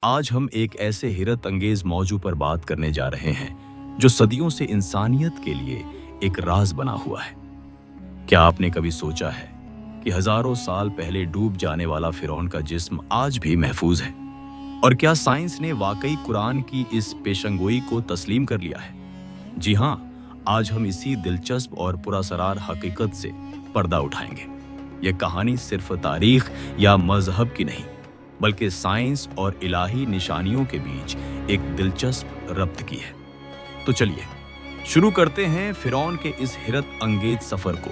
आज हम एक ऐसे हैरत अंगेज मौजू पर बात करने जा रहे हैं जो सदियों से इंसानियत के लिए एक राज बना हुआ है। क्या आपने कभी सोचा है कि हजारों साल पहले डूब जाने वाला फिरौन का जिस्म आज भी महफूज है? और क्या साइंस ने वाकई कुरान की इस पेशंगोई को तस्लीम कर लिया है? जी हाँ, आज हम इसी दिलचस्प और पुरअसरार हकीकत से पर्दा उठाएंगे। यह कहानी सिर्फ तारीख या मजहब की नहीं, बल्कि साइंस और इलाही निशानियों के बीच एक दिलचस्प रब्त की है। तो चलिए शुरू करते हैं फिरौन के इस हैरत अंगेज सफर को,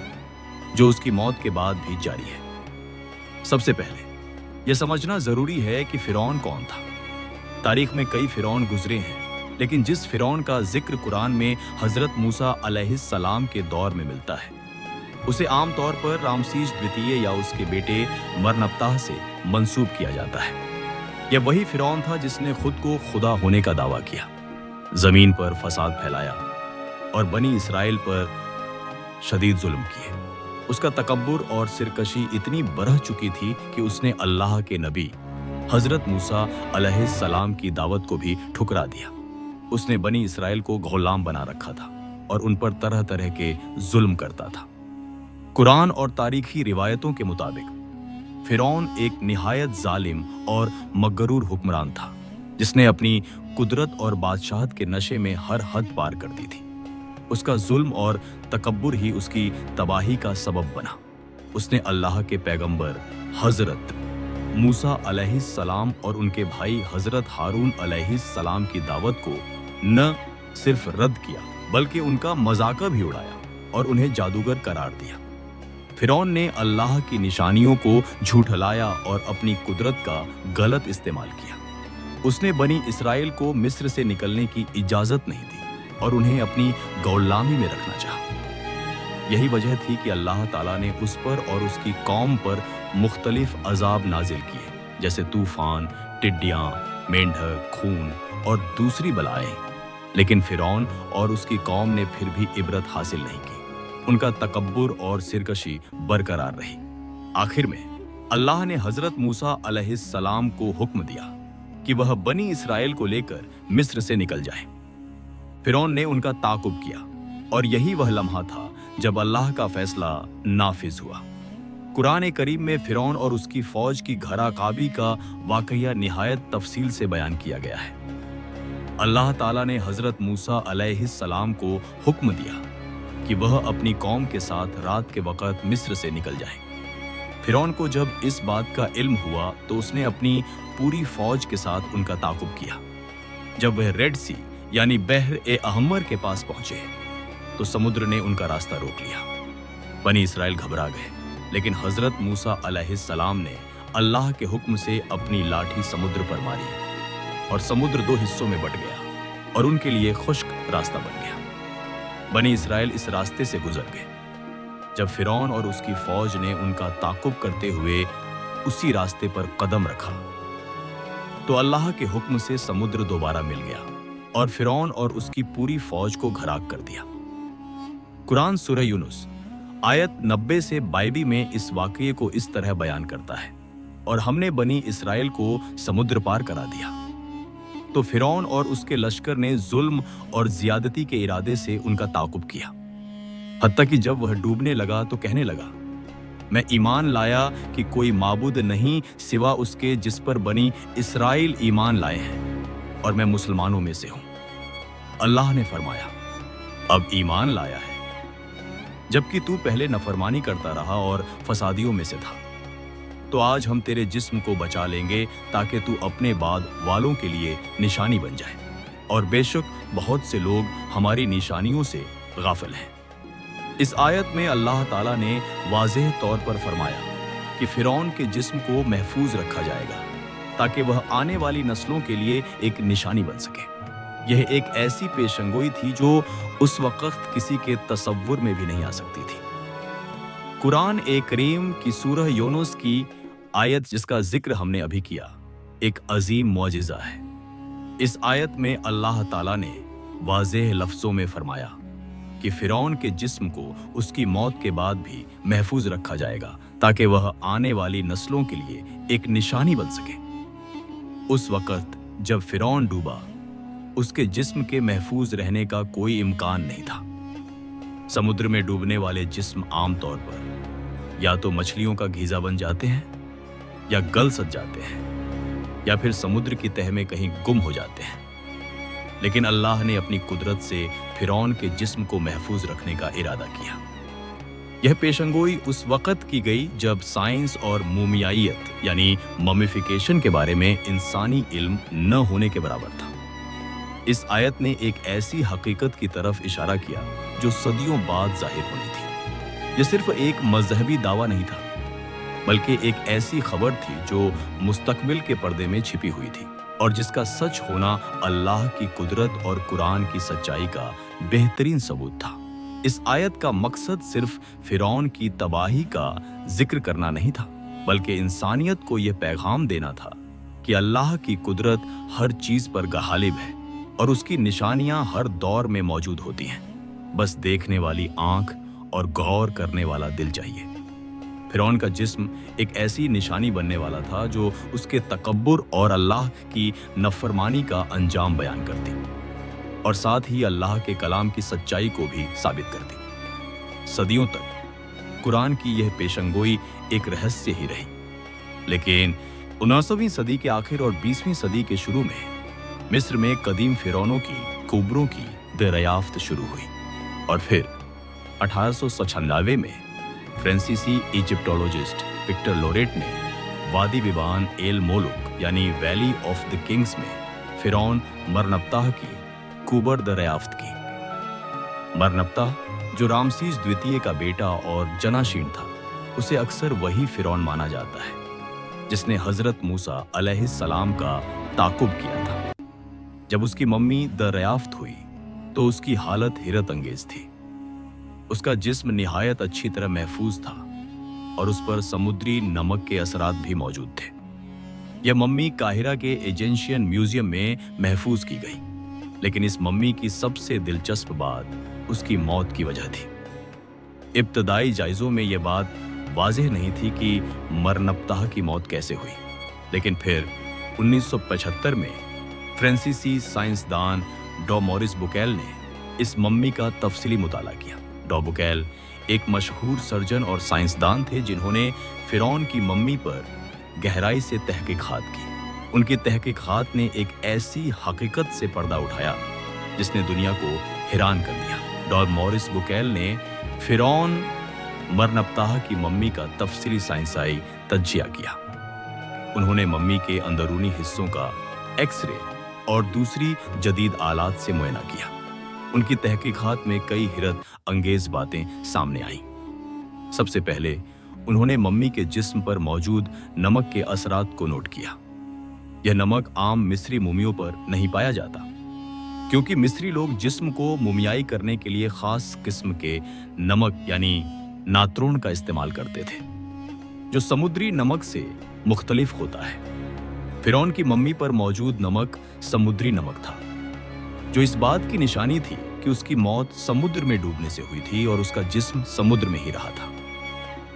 जो उसकी मौत के बाद भी जारी है। सबसे पहले यह समझना जरूरी है कि फिरौन कौन था। तारीख में कई फिरौन गुजरे हैं, लेकिन जिस फिरौन का जिक्र कुरान में हजरत मूसा अलैहिस्सलाम के दौर में मिलता है, उसे आमतौर पर रामसीस द्वितीय या उसके बेटे मरनब्ताह से मंसूब किया जाता है। यह वही फिरौन था जिसने खुद को खुदा होने का दावा किया, जमीन पर फसाद फैलाया और बनी इसराइल पर शदीद जुल्म किए। उसका तकब्बुर और सिरकशी इतनी बढ़ चुकी थी कि उसने अल्लाह के नबी हजरत मूसा अलैहिस्सलाम की दावत को भी ठुकरा दिया। उसने बनी इसराइल को गुलाम बना रखा था और उन पर तरह तरह के जुल्म करता था। कुरान और तारीखी रिवायतों के मुताबिक फिरौन एक निहायत जालिम और मगरूर हुक्मरान था, जिसने अपनी कुदरत और बादशाहत के नशे में हर हद पार कर दी थी। उसका जुल्म और तकब्बुर ही उसकी तबाही का सबब बना। उसने अल्लाह के पैगंबर हजरत मूसा अलैहिस्सलाम और उनके भाई हजरत हारून अलैहिस्सलाम की दावत को न सिर्फ रद्द किया, बल्कि उनका मजाक भी उड़ाया और उन्हें जादूगर करार दिया। फिरौन ने अल्लाह की निशानियों को झूठलाया और अपनी कुदरत का गलत इस्तेमाल किया। उसने बनी इसराइल को मिस्र से निकलने की इजाजत नहीं दी और उन्हें अपनी गुलामी में रखना चाहा। यही वजह थी कि अल्लाह ताला ने उस पर और उसकी कौम पर मुख्तलिफ अजाब नाजिल किए, जैसे तूफान, टिड्डियां, मेंढक, खून और दूसरी बलाएं। लेकिन फिरौन और उसकी कौम ने फिर भी इबरत हासिल नहीं की। उनका तकब्बुर और सिरकशी बरकरार रही। आखिर में अल्लाह ने हजरत मूसा अलैहिस्सलाम को हुक्म दिया कि वह बनी इसराइल को लेकर मिस्र से निकल जाए। फिरौन ने उनका ताकुब किया और यही वह लम्हा था जब अल्लाह का फैसला नाफिज हुआ। कुरान करीम में फिरौन और उसकी फौज की घराकाबी का वाकया निहायत तफसील से बयान किया गया है। अल्लाह ताला ने हजरत मूसा अलैहिस्सलाम को हुक्म दिया कि वह अपनी कौम के साथ रात के वक़्त मिस्र से निकल जाए। फिरौन को जब इस बात का इल्म हुआ तो उसने अपनी पूरी फौज के साथ उनका ताकुब किया। जब वह रेड सी यानी बहर-ए-अहमर के पास पहुंचे तो समुद्र ने उनका रास्ता रोक लिया। बनी इसराइल घबरा गए, लेकिन हजरत मूसा अलैहिस्सलाम ने अल्लाह के हुक्म से अपनी लाठी समुद्र पर मारी और समुद्र दो हिस्सों में बट गया और उनके लिए खुश्क रास्ता बन गया। बनी इसराइल इस रास्ते से गुजर गए। जब फिरौन और उसकी फौज ने उनका ताकुब करते हुए उसी रास्ते पर कदम रखा तो अल्लाह के हुक्म से समुद्र दोबारा मिल गया और फिरौन और उसकी पूरी फौज को घराक कर दिया। कुरान सूरह यूनुस आयत 90 से 22 में इस वाकये को इस तरह बयान करता है, और हमने बनी इसराइल को समुद्र पार करा दिया। तो फिरौन और उसके लश्कर ने जुल्म और ज्यादती के इरादे से उनका ताकुब किया, हत्ता कि जब वह डूबने लगा तो कहने लगा, मैं ईमान लाया कि कोई माबूद नहीं सिवा उसके जिस पर बनी इसराइल ईमान लाए हैं, और मैं मुसलमानों में से हूं। अल्लाह ने फरमाया, अब ईमान लाया है, जबकि तू पहले नफरमानी करता रहा और फसादियों में से था। तो आज हम तेरे जिस्म को बचा लेंगे ताकि तू अपने बाद वालों के लिए निशानी बन जाए, और बेशक बहुत से लोग हमारी निशानियों से गाफिल हैं। इस आयत में अल्लाह ताला ने वाज़ेह तौर पर फरमाया कि फिरौन के जिस्म को महफूज रखा जाएगा ताकि वह आने वाली नस्लों के लिए एक निशानी बन सके। यह एक ऐसी पेशंगोई थी जो उस वक्त किसी के तसव्वुर में भी नहीं आ सकती थी। कुरान करीम की सूरह यूनुस की आयत जिसका जिक्र हमने अभी किया, एक अजीम मौजिज़ा है। इस आयत में अल्लाह ताला ने वाज़ेह लफ्ज़ों में फरमाया कि फिरौन के जिस्म को उसकी मौत के बाद भी महफूज रखा जाएगा ताकि वह आने वाली नस्लों के लिए एक निशानी बन सके। उस वक़्त जब फ़िरौन डूबा, उसके जिस्म के महफूज रहने का कोई इम्कान नहीं था। समुद्र में डूबने वाले जिस्म आमतौर पर या तो मछलियों का गीज़ा बन जाते हैं, या गल सज जाते हैं, या फिर समुद्र की तह में कहीं गुम हो जाते हैं। लेकिन अल्लाह ने अपनी कुदरत से फ़िरौन के जिस्म को महफूज रखने का इरादा किया। यह पेशंगोई उस वक़्त की गई जब साइंस और मुमियाइत यानी ममिफिकेशन के बारे में इंसानी इल्म न होने के बराबर था। इस आयत ने एक ऐसी हकीकत की तरफ इशारा किया जो सदियों बाद जाहिर होनी थी। यह सिर्फ एक मजहबी दावा नहीं था, बल्कि एक ऐसी खबर थी जो मुस्तकबिल के पर्दे में छिपी हुई थी और जिसका सच होना अल्लाह की कुदरत और कुरान की सच्चाई का बेहतरीन सबूत था। इस आयत का मकसद सिर्फ फ़िरौन की तबाही का जिक्र करना नहीं था, बल्कि इंसानियत को यह पैगाम देना था कि अल्लाह की कुदरत हर चीज पर गालिब है और उसकी निशानियां हर दौर में मौजूद होती हैं। बस देखने वाली आंख और गौर करने वाला दिल चाहिए। फ़िरौन का जिस्म एक ऐसी निशानी बनने वाला था जो उसके तकब्बुर और अल्लाह की नफरमानी का अंजाम बयान करती और साथ ही अल्लाह के कलाम की सच्चाई को भी साबित करती। सदियों तक कुरान की यह पेशंगोई एक रहस्य ही रही, लेकिन 19वीं सदी के आखिर और 20वीं सदी के शुरू में मिस्र में कदीम फ़िरौनों की कुबरों की दरियाफ्त शुरू हुई और फिर 1896 में फ्रांसीसी इजिप्टोलॉजिस्ट विक्टर लोरेट ने वादी बिबान एल मोलुक यानी वैली ऑफ द किंग्स में फ़िरौन मरनप्ताह की कुबर दरियाफ्त की। मरनप्ताह, जो रामसीस द्वितीय का बेटा और जनाशीन था, उसे अक्सर वही फ़िरौन माना जाता है जिसने हज़रत मूसा अलैहिस्सलाम का ताकुब किया था। जब उसकी मम्मी दरियाफ्त हुई तो उसकी हालत हैरत अंगेज थी। उसका जिस्म निहायत अच्छी तरह महफूज था और उस पर समुद्री नमक के असरात भी मौजूद थे। यह मम्मी काहिरा के इजिप्शियन म्यूजियम में महफूज की गई, लेकिन इस मम्मी की सबसे दिलचस्प बात उसकी मौत की वजह थी। इब्तदाई जायज़ों में यह बात वाज़ेह नहीं थी कि मरनप्ताह की मौत कैसे हुई, लेकिन फिर 1975 में फ्रांसीसी साइंसदान डॉ मॉरिस बुकैल ने इस मम्मी का तफसीली मुताला किया। डॉ बुकैल एक मशहूर सर्जन और साइंसदान थे जिन्होंने फ़िरौन की मम्मी पर गहराई से तहकीकात की। उनकी तहकीकात ने एक ऐसी हकीकत से पर्दा उठाया जिसने दुनिया को हैरान कर दिया। डॉ मॉरिस बुकैल ने फ़िरौन मरनप्ताह की मम्मी का तफसीली साइंसाई तज्जिया किया। उन्होंने मम्मी के अंदरूनी हिस्सों का एक्सरे और दूसरी जदीद आलात से मुआयना किया। उनकी तहकीकात में कई हैरत अंगेज बातें सामने आईं। सबसे पहले उन्होंने मम्मी के जिस्म पर मौजूद नमक के असरात को नोट किया। यह नमक आम मिस्री मुमियों पर नहीं पाया जाता, क्योंकि मिस्री लोग जिस्म को मुमियाई करने के लिए खास किस्म के नमक यानी नात्रोन का इस्तेमाल करते थे, जो समुद्री नमक से मुख्तलिफ होता है। फ़िरौन की मम्मी पर मौजूद नमक समुद्री नमक था, जो इस बात की निशानी थी कि उसकी मौत समुद्र में डूबने से हुई थी और उसका जिस्म समुद्र में ही रहा था।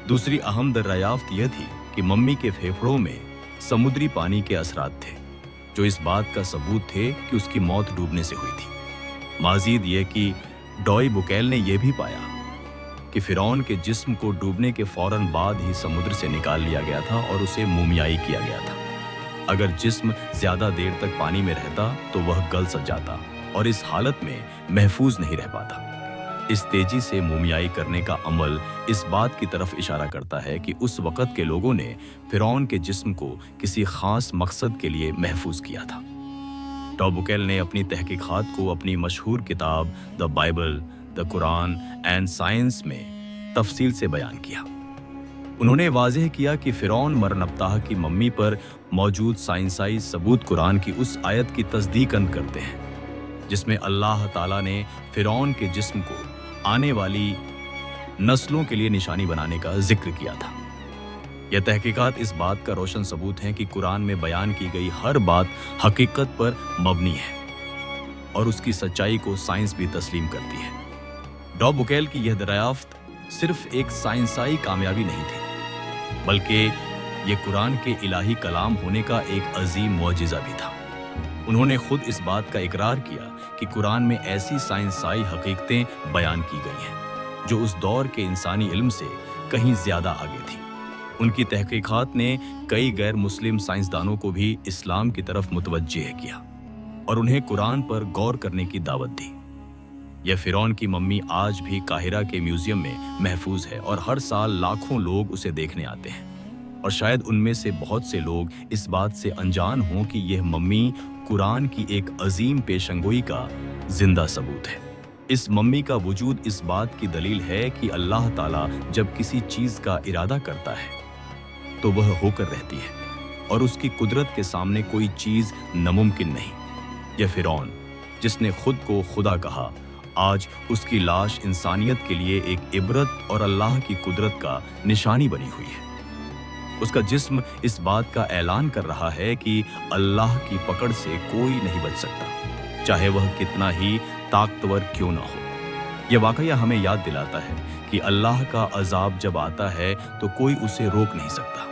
दूसरी अहम दरियाफ्त यह थी कि मम्मी के फेफड़ों में समुद्री पानी के असरात थे, जो इस बात का सबूत थे कि उसकी मौत डूबने से हुई थी। माजीद यह कि डॉय बुकैल ने यह भी पाया कि फ़िरौन के जिस्म को डूबने के फौरन बाद ही समुद्र से निकाल लिया गया था और उसे मुमियाई किया गया था। अगर जिस्म ज्यादा देर तक पानी में रहता तो वह गल सज जाता और इस हालत में महफूज नहीं रह पाता। इस तेजी से मुमियाई करने का अमल इस बात की तरफ इशारा करता है कि उस वक़्त के लोगों ने फ़िरौन के जिस्म को किसी खास मकसद के लिए महफूज किया था। डॉ बुकैल ने अपनी तहकीकात को अपनी मशहूर किताब the Bible, the Quran and science में तफसील से बयान किया। उन्होंने वाज़ेह किया कि फ़िरौन मरनप्ताह की मम्मी पर मौजूद साइंसाई सबूत कुरान की उस आयत की तस्दीकन करते हैं जिसमें अल्लाह ताला ने फ़िरौन के जिस्म को आने वाली नस्लों के लिए निशानी बनाने का जिक्र किया था। यह तहकीकात इस बात का रोशन सबूत है कि कुरान में बयान की गई हर बात हकीकत पर मबनी है और उसकी सच्चाई को साइंस भी तस्लीम करती है। डॉ बुकैल की यह दरियाफ्त सिर्फ एक साइंसाई कामयाबी नहीं थी, बल्कि ये कुरान के इलाही कलाम होने का एक अजीम मुअजिज़ा भी था। उन्होंने खुद इस बात का इकरार किया कि कुरान में ऐसी साइंसाई हकीकतें बयान की गई हैं जो उस दौर के इंसानी इल्म से कहीं ज्यादा आगे थी। उनकी तहकीकात ने कई गैर मुस्लिम साइंसदानों को भी इस्लाम की तरफ मुतवज्जिह किया और उन्हें कुरान पर गौर करने की दावत दी। यह फिरौन की मम्मी आज भी काहिरा के म्यूजियम में महफूज है और हर साल लाखों लोग उसे देखने आते हैं। और शायद उनमें से बहुत से लोग इस बात से अनजान हों कि यह मम्मी कुरान की एक अजीम पेशंगोई का जिंदा सबूत है। इस मम्मी का वजूद इस बात की दलील है कि अल्लाह ताला जब किसी चीज का इरादा करता है तो वह होकर रहती है और उसकी कुदरत के सामने कोई चीज नामुमकिन नहीं। यह फिरौन जिसने खुद को खुदा कहा, आज उसकी लाश इंसानियत के लिए एक इबरत और अल्लाह की कुदरत का निशानी बनी हुई है। उसका जिस्म इस बात का ऐलान कर रहा है कि अल्लाह की पकड़ से कोई नहीं बच सकता, चाहे वह कितना ही ताकतवर क्यों ना हो। यह वाकया हमें याद दिलाता है कि अल्लाह का अजाब जब आता है तो कोई उसे रोक नहीं सकता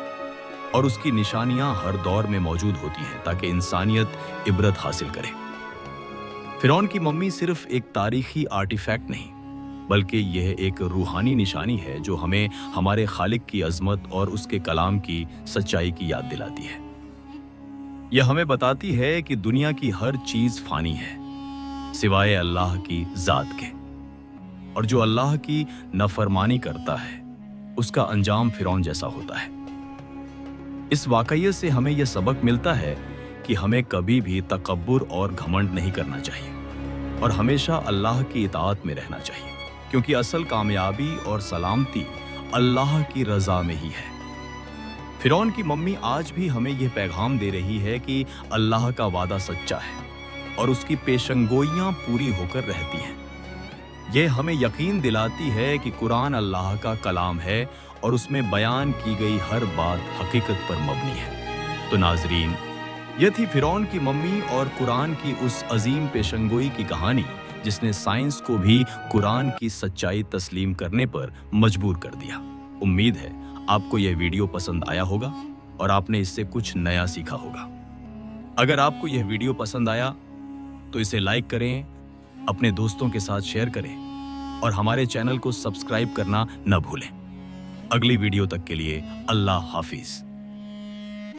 और उसकी निशानियां हर दौर में मौजूद होती हैं ताकि इंसानियत इबरत हासिल करे। फिरौन की मम्मी सिर्फ एक तारीखी आर्टिफैक्ट नहीं बल्कि यह एक रूहानी निशानी है जो हमें हमारे खालिक की अजमत और उसके कलाम की सच्चाई की याद दिलाती है। यह हमें बताती है कि दुनिया की हर चीज फानी है सिवाय अल्लाह की जात के, और जो अल्लाह की नाफरमानी करता है उसका अंजाम फिरौन जैसा होता है। इस वाकये से हमें यह सबक मिलता है कि हमें कभी भी तकब्बुर और घमंड नहीं करना चाहिए और हमेशा अल्लाह की इताअत में रहना चाहिए, क्योंकि असल कामयाबी और सलामती अल्लाह की रजा में ही है। फिरौन की मम्मी आज भी हमें यह पैगाम दे रही है कि अल्लाह का वादा सच्चा है और उसकी पेशंगोइयां पूरी होकर रहती हैं। यह हमें यकीन दिलाती है कि कुरान अल्लाह का कलाम है और उसमें बयान की गई हर बात हकीकत पर मबनी है। तो नाजरीन, यह थी फिरौन की मम्मी और कुरान की उस अजीम पेशंगोई की कहानी जिसने साइंस को भी कुरान की सच्चाई तस्लीम करने पर मजबूर कर दिया। उम्मीद है आपको यह वीडियो पसंद आया होगा और आपने इससे कुछ नया सीखा होगा। अगर आपको यह वीडियो पसंद आया तो इसे लाइक करें, अपने दोस्तों के साथ शेयर करें और हमारे चैनल को सब्सक्राइब करना न भूलें। अगली वीडियो तक के लिए अल्लाह हाफिज।